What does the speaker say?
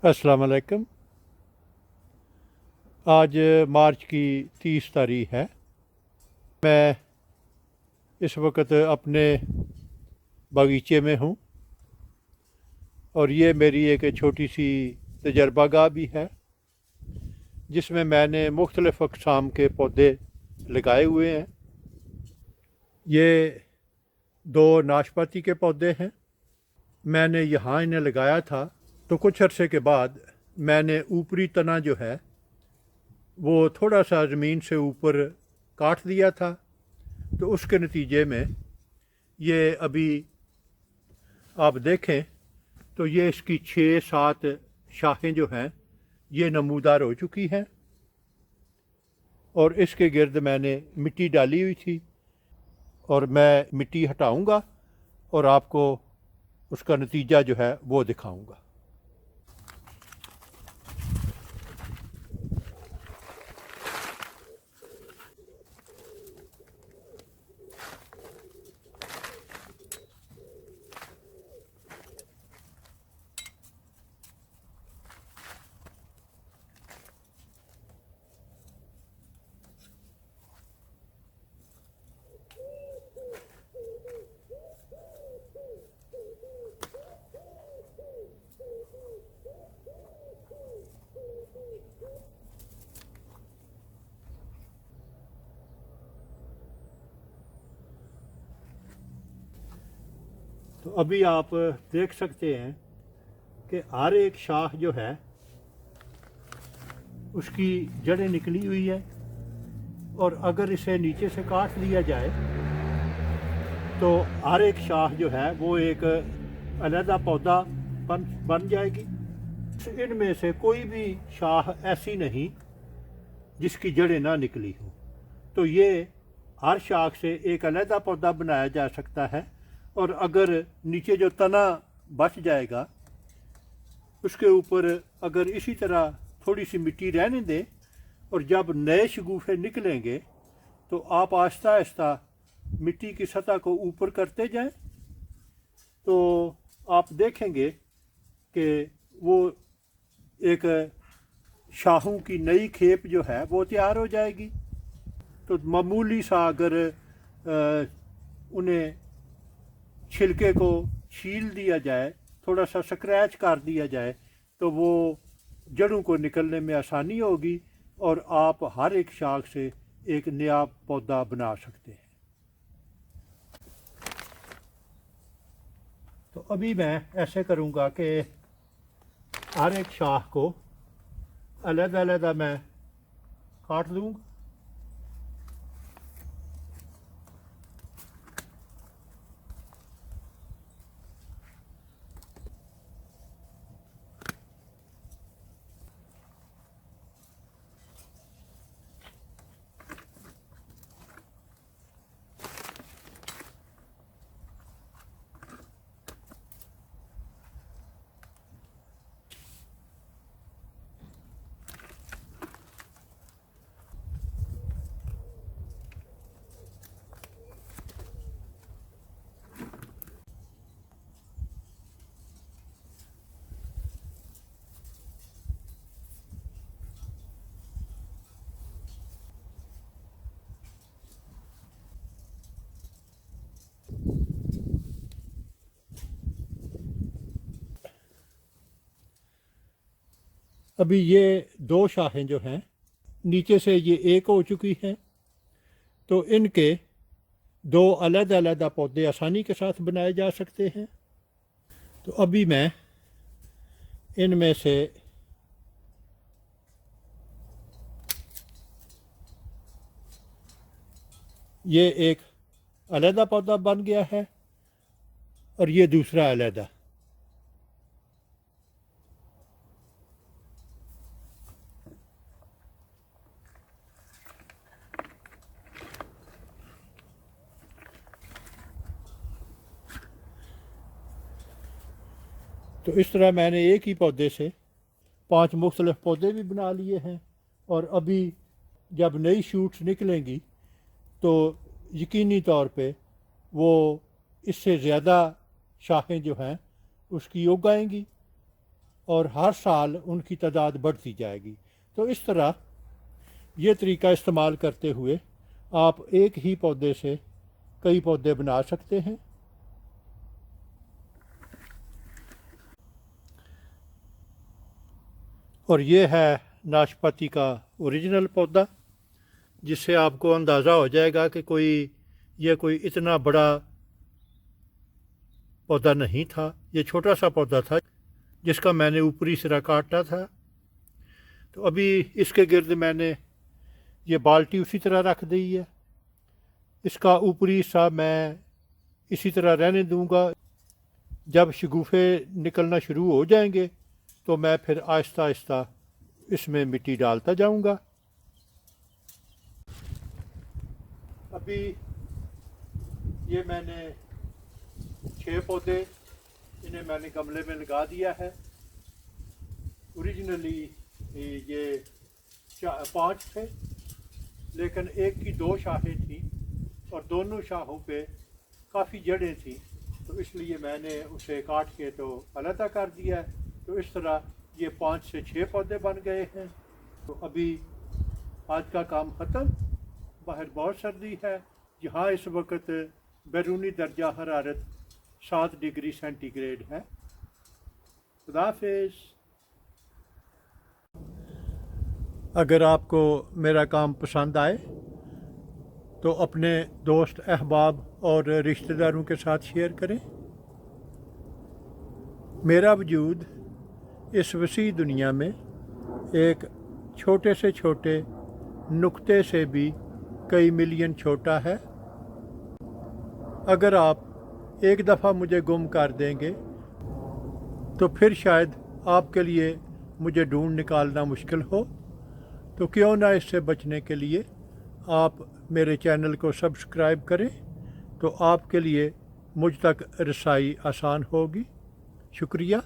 अस्सलाम वालेकुम। आज मार्च की 30 तारीख है। मैं इस वक्त अपने बगीचे में हूँ और ये मेरी एक छोटी सी तजर्बागाह भी है जिसमें मैंने मुख्तलिफ़ अक़साम के पौधे लगाए हुए हैं। ये दो नाशपाती के पौधे हैं। मैंने यहाँ इन्हें लगाया था तो कुछ अरसे के बाद मैंने ऊपरी तना जो है वो थोड़ा सा ज़मीन से ऊपर काट दिया था, तो उसके नतीजे में ये अभी आप देखें तो ये इसकी 6-7 शाखें जो हैं ये नमूदार हो चुकी हैं और इसके गिर्द मैंने मिट्टी डाली हुई थी और मैं मिट्टी हटाऊंगा और आपको उसका नतीजा जो है वो दिखाऊंगा। तो अभी आप देख सकते हैं कि हर एक शाख जो है उसकी जड़ें निकली हुई है और अगर इसे नीचे से काट लिया जाए तो हर एक शाख जो है वो एक अलहदा पौधा बन जाएगी। इनमें से कोई भी शाख ऐसी नहीं जिसकी जड़ें ना निकली हो, तो ये हर शाख से एक अलहदा पौधा बनाया जा सकता है। और अगर नीचे जो तना बच जाएगा उसके ऊपर अगर इसी तरह थोड़ी सी मिट्टी रहने दें और जब नए शगुफे निकलेंगे तो आप आहिस्ता आहिस्ता मिट्टी की सतह को ऊपर करते जाएं तो आप देखेंगे कि वो एक शाहों की नई खेप जो है वो तैयार हो जाएगी। तो मामूली सा अगर उन्हें छिलके को छील दिया जाए, थोड़ा सा स्क्रैच कर दिया जाए तो वो जड़ों को निकलने में आसानी होगी और आप हर एक शाख से एक नया पौधा बना सकते हैं। तो अभी मैं ऐसे करूँगा कि हर एक शाख को अलग अलग मैं काट दूँगा। अभी ये दो शाखें जो हैं नीचे से ये एक हो चुकी हैं, तो इनके दो अलग अलग पौधे आसानी के साथ बनाए जा सकते हैं। तो अभी मैं इनमें से ये एक अलहदा पौधा बन गया है और ये दूसरा अलहदा। तो इस तरह मैंने एक ही पौधे से 5 मुख्तलिफ पौधे भी बना लिए हैं और अभी जब नई शूट्स निकलेंगी तो यकीनी तौर पे वो इससे ज़्यादा शाखें जो हैं उसकी उग आएंगी اور ہر سال ان کی تعداد بڑھتی جائے گی۔ تو اس طرح یہ طریقہ استعمال کرتے ہوئے آپ ایک ہی پودے سے کئی پودے بنا سکتے ہیں۔ اور یہ ہے ناشپاتی کا اوریجنل پودا، جس سے آپ کو اندازہ ہو جائے گا کہ یہ کوئی اتنا بڑا پودا نہیں تھا، یہ چھوٹا سا پودا تھا جس کا میں نے اوپری سرا کاٹا تھا۔ تو ابھی اس کے گرد میں نے یہ بالٹی اسی طرح رکھ دی ہے، اس کا اوپری حصہ میں اسی طرح رہنے دوں گا۔ جب شگوفے نکلنا شروع ہو جائیں گے تو میں پھر آہستہ آہستہ اس میں مٹی ڈالتا جاؤں گا۔ ابھی یہ میں نے 6 پودے انہیں میں نے گملے میں لگا دیا ہے۔ اوریجنلی یہ 5 تھے، لیکن ایک کی 2 شاخیں تھیں اور دونوں شاخوں پہ کافی جڑیں تھیں، تو اس لیے میں نے اسے کاٹ کے تو علیحدہ کر دیا ہے۔ تو اس طرح یہ 5 سے 6 پودے بن گئے ہیں۔ تو ابھی آج کا کام ختم۔ باہر بہت سردی ہے، جہاں اس وقت بیرونی درجہ حرارت 7 ڈگری سینٹی گریڈ ہے۔ خدا حافظ۔ اگر آپ کو میرا کام پسند آئے تو اپنے دوست احباب اور رشتہ داروں کے ساتھ شیئر کریں۔ میرا وجود اس وسیع دنیا میں ایک چھوٹے سے چھوٹے نقطے سے بھی کئی ملین چھوٹا ہے۔ اگر آپ ایک دفعہ مجھے گم کر دیں گے تو پھر شاید آپ کے لیے مجھے ڈھونڈ نکالنا مشکل ہو، تو کیوں نہ اس سے بچنے کے لیے آپ میرے چینل کو سبسکرائب کریں، تو آپ کے لیے مجھ تک رسائی آسان ہوگی۔ شکریہ۔